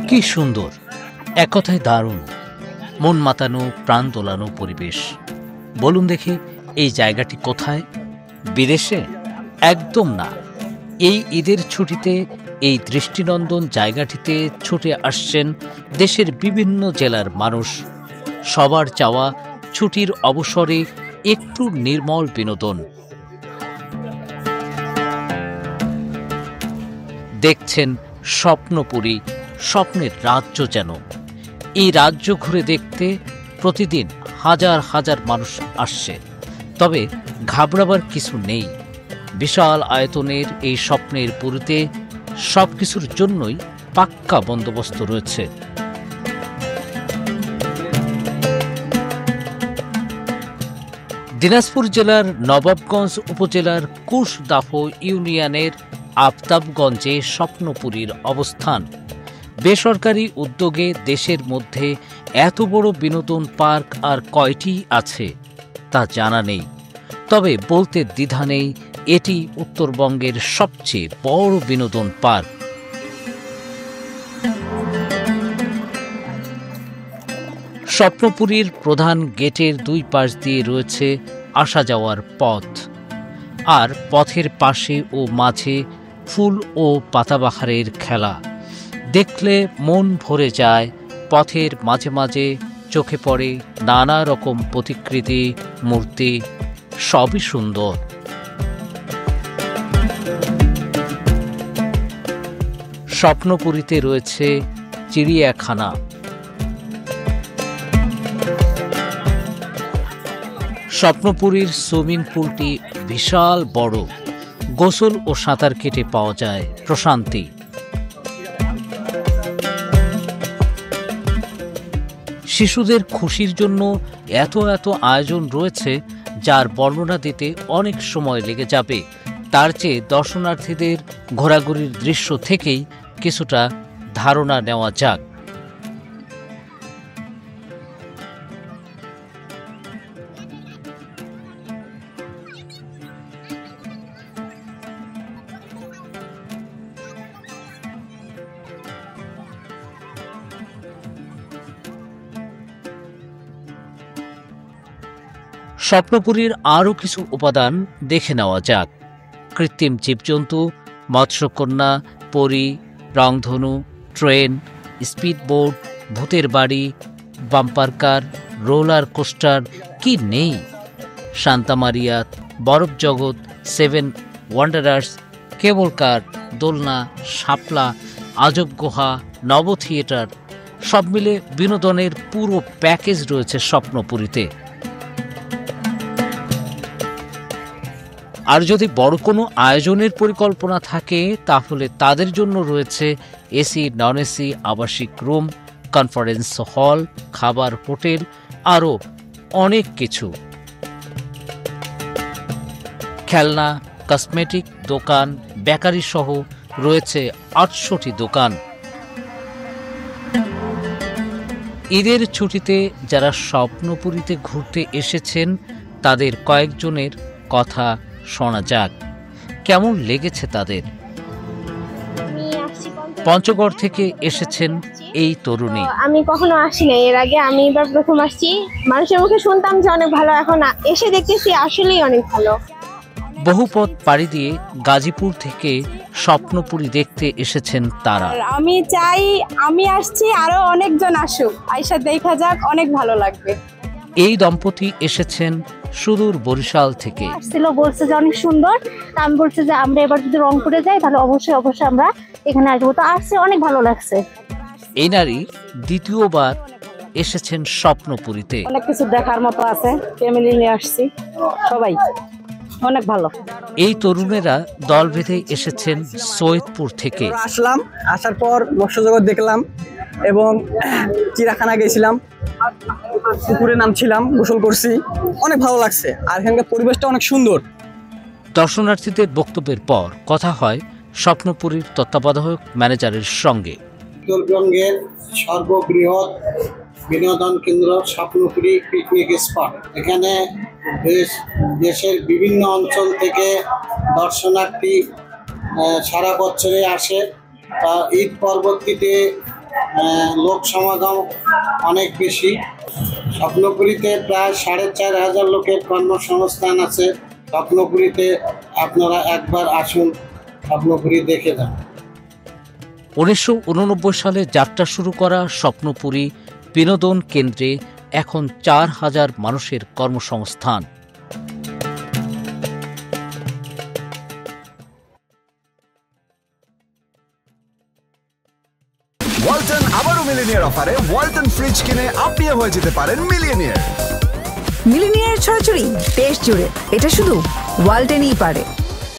কি সুন্দর, এক কথায় দারুণ, মন মাতানো, প্রাণ দোলানো পরিবেশ। বলুন দেখি, এই জায়গাটি কোথায়? বিদেশে? একদম না। এই ঈদের ছুটিতে এই দৃষ্টিনন্দন জায়গাটিতে ছুটে আসছেন দেশের বিভিন্ন জেলার মানুষ। সবার চাওয়া ছুটির অবসরে একটু নির্মল বিনোদন। দেখছেন স্বপ্নপুরী, স্বপ্নের রাজ্য যেন। এই রাজ্য ঘুরে দেখতে প্রতিদিন হাজার হাজার মানুষ আসছে। তবে ঘাবড়াবার কিছু নেই। বিশাল আয়তনের এই স্বপ্নের পুরীতে সব কিছুর জন্যই পাক্কা বন্দোবস্ত রয়েছে। দিনাজপুর জেলার নবাবগঞ্জ উপজেলার কুশদাফো ইউনিয়নের আফতাবগঞ্জে স্বপ্নপুরীর অবস্থান। বেসরকারি উদ্যোগে দেশের মধ্যে এত বড় বিনোদন পার্ক আর কয়টি আছে তা জানা নেই। তবে বলতে দ্বিধা নেই, এটি উত্তরবঙ্গের সবচেয়ে বড় বিনোদন পার্ক। স্বপ্নপুরীর প্রধান গেটের দুই পাশ দিয়ে রয়েছে আসা যাওয়ার পথ, আর পথের পাশে ও মাঝে ফুল ও পাতাবাহারের খেলা দেখলে মন ভরে যায়। পথের মাঝে মাঝে চোখে পড়ে নানা রকম প্রতিকৃতি, মূর্তি, সবই সুন্দর। স্বপ্নপুরীতে রয়েছে চিড়িয়াখানা। স্বপ্নপুরীর সুইমিং পুলটি বিশাল বড়। গোসল ও সাঁতার কেটে পাওয়া যায় প্রশান্তি। শিশুদের খুশির জন্য এত এত আয়োজন রয়েছে, যার বর্ণনা দিতে অনেক সময় লেগে যাবে। তার চেয়ে দর্শনার্থীদের ঘোরাঘুরির দৃশ্য থেকেই কিছুটা ধারণা নেওয়া যাক। স্বপ্নপুরীর আরও কিছু উপাদান দেখে নেওয়া যাক। কৃত্রিম জীবজন্তু, মৎস্যকন্যা, পরী, রংধনু, ট্রেন, স্পিডবোট, ভূতের বাড়ি, বাম্পার কার, রোলার কোস্টার, কি নেই! শান্তামারিয়া, বরফ জগৎ, 7 ওয়ান্ডারার্স, কেবল কার, দোলনা, শাপলা, আজব গুহা, নব থিয়েটার, সব মিলে বিনোদনের পুরো প্যাকেজ রয়েছে স্বপ্নপুরীতে। আর যদি বড় কোনো আয়োজনের পরিকল্পনা থাকে, তাহলে তাদের জন্য রয়েছে এসি, নন এসি, আবাসিক রুম, কনফারেন্স হল, খাবার, হোটেল, আরও অনেক কিছু। খেলনা, কসমেটিক দোকান, বেকারি সহ রয়েছে 800টি দোকান। ঈদের ছুটিতে যারা স্বপ্নপুরীতে ঘুরতে এসেছেন, তাদের কয়েকজনের কথা শোনা যাক। কেমন লেগেছে তাদের? পঞ্চগড় থেকে এসেছেন এই তরুণী। আমি কখনো আসিনি এর আগে, আমি এবার প্রথম আসছি। মানুষের মুখে শুনতাম যে অনেক ভালো, এখন এসে দেখতেছি আসলেই অনেক ভালো। বহু পথ পাড়ি দিয়ে গাজীপুর থেকে স্বপ্নপুরী দেখতে এসেছেন তারা। আমি চাই আমি আসছি, আরো অনেকজন আসুক, আইসা দেখা যাক, অনেক ভালো লাগবে। এই দম্পতি এসেছেন সুদূর বরিশাল থেকে। আসছিল, বলছে যে অনেক সুন্দর। আমি বলছি যে আমরা এবার যদি রংপুরে যাই তাহলে অবশ্যই অবশ্যই আমরা এখানে আসবো। তো আসছে, অনেক ভালো লাগছে। এই নারী দ্বিতীয়বার এসেছেন স্বপ্নপুরীতে। অনেক কিছু দেখার মতো আছে, ফ্যামিলি নিয়ে আসছি, সবাই অনেক ভালো। এই তরুণেরা দল বেঁধে এসেছেন সৈয়দপুর থেকে। আসলাম, আসার পর মৎস্য জগৎ দেখলাম এবং চিড়িয়াখানা গেছিলাম, পুকুরে নামছিলাম, গোসল করছি, অনেক ভালো লাগছে। আর এখানকার পরিবেশটা অনেক সুন্দর। দর্শনার্থীদের বক্তব্যের পর কথা হয় স্বপ্নপুরীর তত্ত্বাবধায়ক ম্যানেজারের সঙ্গে। উত্তরবঙ্গের সর্ববৃহৎ বিনোদন কেন্দ্র স্বপ্নপুরী পিকনিক স্পট। এখানে দেশের বিভিন্ন অঞ্চল থেকে দর্শনার্থী সারা বছরে আসে। ঈদ পরবর্তীতে লোক সমাগম অনেক বেশি। স্বপ্নপুরীতে প্রায় ৪,৫০০ লোকের কর্মসংস্থান আছে। স্বপ্নপুরীতে আপনারা একবার আসুন, স্বপ্নপুরী দেখে যান। ১৯৮৯ সালে যাত্রা শুরু করা স্বপ্নপুরী বিনোদন কেন্দ্রে এখন ৪,০০০ মানুষের কর্মসংস্থান। ওয়ালটন আবারও মিলিনিয়ার অফারে ওয়ালটন ফ্রিজ কিনে আপনিও হয়ে যেতে পারেন মিলিয়নিয়ার। মিলিনিয়ার ছড়াছড়ি দেশ জুড়ে, এটা শুধু ওয়ালটেনই পারে।